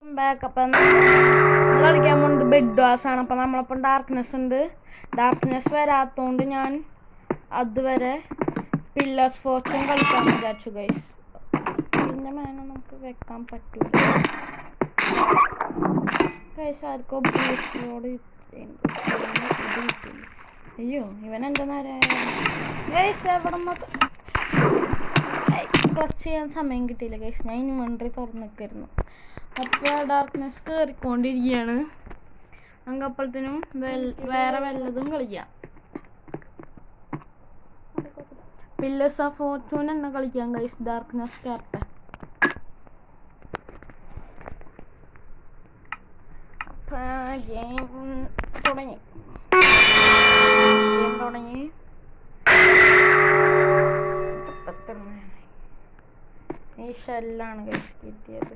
Back അപ്പം കളിക്കാൻ പോകുന്നത് ബെഡ് വാസ് ആണ്. അപ്പം നമ്മളപ്പം ഡാർക്ക്നെസ് ഉണ്ട്. ഡാർക്ക്നെസ് വരാത്തതുകൊണ്ട് ഞാൻ അതുവരെ പില്ലേഴ്സ് ഫോർച്യൂൺ കളിക്കാൻ വിചാരിച്ചു ഗൈസ്. ഇതിൻ്റെ മേലെ നമുക്ക് വെക്കാൻ പറ്റൂല ഗൈസ്. ആർക്കോ ബ്ലൂസിനോട് അയ്യോ ഇവൻ എന്താ നേരം ഗൈസ്. എവിടെ ക്ലച്ച് ചെയ്യാൻ സമയം കിട്ടിയില്ല ഗൈസ്. ഞാൻ ഇൻവെൻട്രി തുറന്ന് നിൽക്കായിരുന്നു. അപ്പോൾ ഡാർക്ക്നെസ് കയറിക്കൊണ്ടിരിക്കുകയാണ്. നമുക്ക് അപ്പോഴത്തേനും വേറെ വല്ലതും കളിക്കാം. പില്ലേഴ്സ് ഓഫ് ഫോർച്യൂൺ തന്നെ കളിക്കാം ഗൈസ്. ഡാർക്ക്നെസ് കയറട്ടെ. അപ്പം ഗെയിം തുടങ്ങി. ഈ ഷെല്ലാണ് ഗൈസ് കിട്ടിയത്.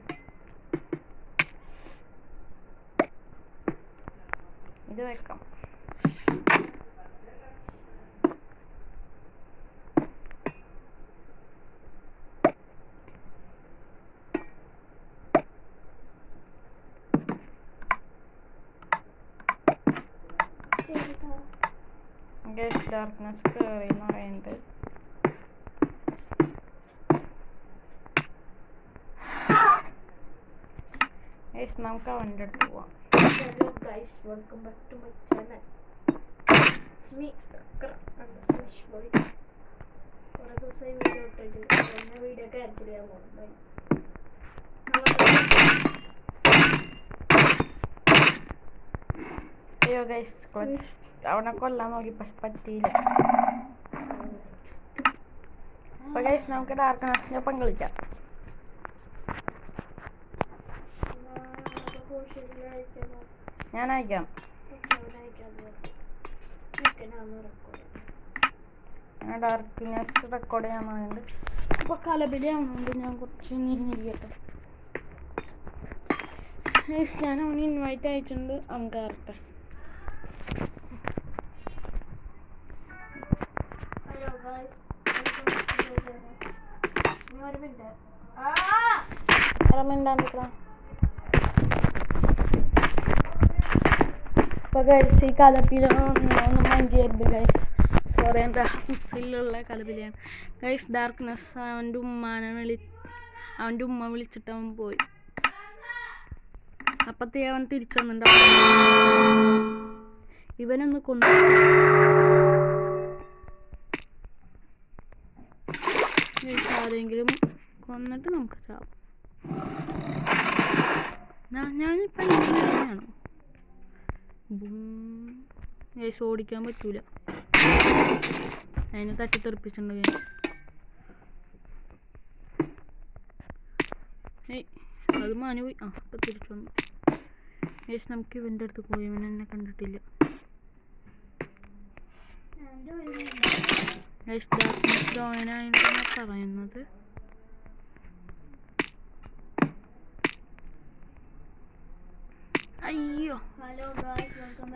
ഇത് വെക്കാം. ഡാർക്ക്നെസ് കയറി എന്ന് പറയുന്നത് നമുക്ക് അവൻ്റെ അടുത്ത് പോവാം. Hello guys, welcome back to my channel. It's me, Swish Boy. കുറേ ദിവസമായി വീഡിയോ ഇട്ടിട്ട് പിന്നെ വീഡിയോ ക്യാൻസൽ ചെയ്യാൻ പോകുന്നു. അയ്യോ ഗൈസ് അവനെ കൊല്ലാൻ നോക്കി പക്ഷെ പറ്റിയില്ല. അപ്പൊ ഗൈസ് നമുക്ക് ഡാർക്ക്നെസ്സിന്റെ ഒപ്പം കളിക്കാം. ഞാൻ അയക്കാം. ഞാൻ ഡാർക്ക്നെസ് റെക്കോർഡ് ചെയ്യാൻ വേണ്ടി അപ്പോൾ കലബിലാവുന്നുണ്ട്. ഞാൻ കുറച്ച് നീങ്ങിരിക്കട്ടെ. ഞാൻ അവന് ഇൻവൈറ്റ് അയച്ചിട്ടുണ്ട്. അവൻ കയറട്ടെ. അപ്പോൾ ഗൈസ് ഈ കലപ്പിലൊന്നും മൈൻഡ് ചെയ്യരുത് ഗൈസ്. സോറി, എൻ്റെ ഹൗസിലുള്ള കലപ്പിലാണ് ഗൈസ്. ഡാർക്ക്നെസ് അവൻ്റെ ഉമ്മ വിളിച്ചിട്ട് അവൻ പോയി. അപ്പത്തേ അവൻ തിരിച്ചു വന്നിട്ടുണ്ടാവും. ഇവനൊന്ന് കൊന്നു. ആരെങ്കിലും കൊന്നിട്ട് നമുക്ക് ചാവും. ഞാനിപ്പോൾ ഇങ്ങനെയാണോ ഗൈസ്. ഓടിക്കാൻ പറ്റൂല. അതിനെ തട്ടിത്തെറിപ്പിച്ചിട്ടുണ്ട് ഗൈസ്. അത് മാനു പോയി. ഇപ്പം തിരിച്ചു വന്നു ഗൈസ്. നമുക്ക് ഇവൻ്റെ അടുത്ത് പോയി. ഇവൻ എന്നെ കണ്ടിട്ടില്ല ഗൈസ്. ഡാർക്ക്നെസ് ജോയിനായിട്ടാണ് പറയുന്നത്. അയ്യോ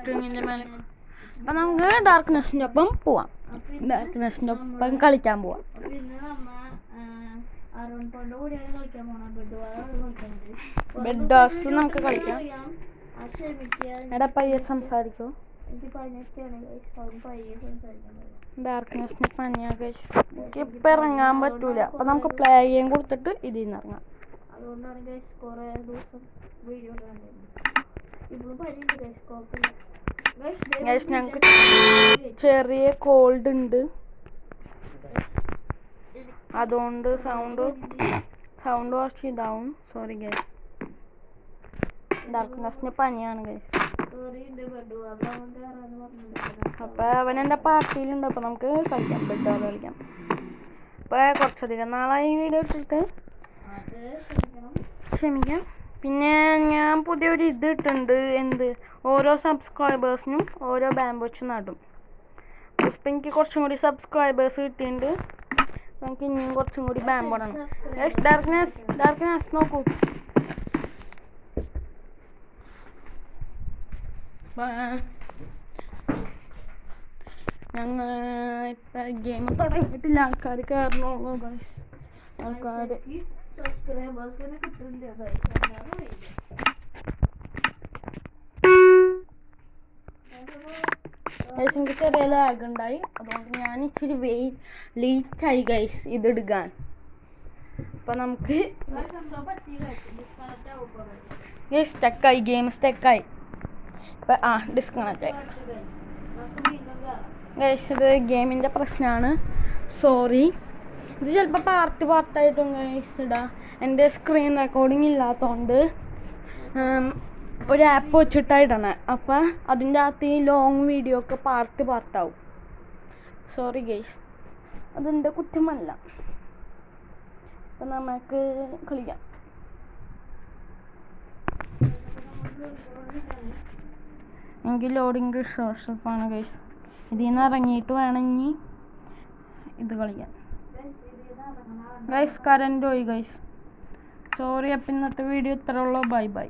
സ്ട്രിങ്ങിൻ്റെ മേലെ. അപ്പം നമുക്ക് ഡാർക്ക്നെസ്സിൻ്റെ ഒപ്പം പോവാം. ഡാർക്ക്നെസ്സിൻ്റെ ഒപ്പം കളിക്കാൻ പോവാം. ബെഡ് വാസ് നമുക്ക് കളിക്കാം. എടാ പയ്യെ സംസാരിക്കോ. ഡാർക്ക്നെസ്സിന് പനിയാ ഗൈസ്. ഇപ്പം ഇറങ്ങാൻ പറ്റൂല. അപ്പം നമുക്ക് പ്ലേ ഗെയിം കൊടുത്തിട്ട് ഇതിൽ നിന്ന് ഇറങ്ങാം. അതുകൊണ്ടാണ് ഗൈസ് കുറേ ദിവസം വീഡിയോ കണ്ടിരുന്നത്. ഗൈസ് ഞങ്ങൾക്ക് ചെറിയ കോൾഡ് ഉണ്ട്. അതുകൊണ്ട് സൗണ്ട് കുറച്ച് ഇതാവും. Sorry guys. ഡാർക്ക്നെസ്സിന് പനിയാണ് ഗൈസ്. അപ്പോൾ അവൻ എൻ്റെ പാർട്ടിയിലുണ്ട്. അപ്പോൾ നമുക്ക് കളിക്കാം. ബെഡ് വാൾ കളിക്കാം. അപ്പോൾ കുറച്ചധികം നാളായി വീഡിയോ ഇട്ടിട്ട് ക്ഷമിക്കാം. പിന്നെ ഞാൻ പുതിയൊരു ഇത് ഇട്ടുണ്ട്. എന്ത് ഓരോ സബ്സ്ക്രൈബേഴ്സിനും ഓരോ ബാംബോച്ച് നടും. ഇപ്പം എനിക്ക് കുറച്ചും കൂടി സബ്സ്ക്രൈബേഴ്സ് കിട്ടിയിട്ടുണ്ട്. നമുക്ക് ഇനിയും കുറച്ചും കൂടി ബാംബോടണം. ഡാർക്ക്നെസ് നോക്കൂ. ഞങ്ങൾ ഇപ്പം ഗെയിം തുടങ്ങിയിട്ടില്ല. ആൾക്കാർ കയറണുള്ളൂ ഗൈസ്. ആൾക്കാർ സബ്സ്ക്രൈബേഴ്സിനെ കിട്ടുന്നില്ല. ഗൈസ് എനിക്ക് ചെറിയ ലാഗ് ഉണ്ടായി, അതുകൊണ്ട് ഞാൻ ഇച്ചിരി ലേറ്റായി ഗൈസ് ഇതെടുക്കാൻ. അപ്പം നമുക്ക് ഗൈസ് സ്റ്റക്കായി, ഗെയിം സ്റ്റക്കായി. ഇപ്പം ഡിസ്കണക്റ്റ് ആയി ഗൈസ്. ഇത് ഗെയിമിൻ്റെ പ്രശ്നമാണ്, സോറി. ഇത് ചിലപ്പോൾ പാർട്ടായിട്ടും ഗൈസ് ഇടാം. എൻ്റെ സ്ക്രീൻ റെക്കോർഡിങ് ഇല്ലാത്തതുകൊണ്ട് ഒരു ആപ്പ് വെച്ചിട്ടായിട്ടാണ്. അപ്പം അതിൻ്റെ അകത്ത് ഈ ലോങ് വീഡിയോ ഒക്കെ പാർട്ടാവും. സോറി ഗൈസ്, അതെൻ്റെ കുറ്റമല്ല. അപ്പം നമുക്ക് കളിക്കാം. എനിക്ക് ലോഡിങ് റിസോഴ്സസ് ആണ് ഗൈസ്. ഇതിൽ നിന്ന് ഇറങ്ങിയിട്ട് വേണമെങ്കിൽ ഇത് കളിക്കാം ഗൈസ്. കറണ്ട് പോയി ഗൈസ്, സോറി. അപ്പം ഇന്നത്തെ വീഡിയോ ഇത്ര ഉള്ളൂ. Bye bye.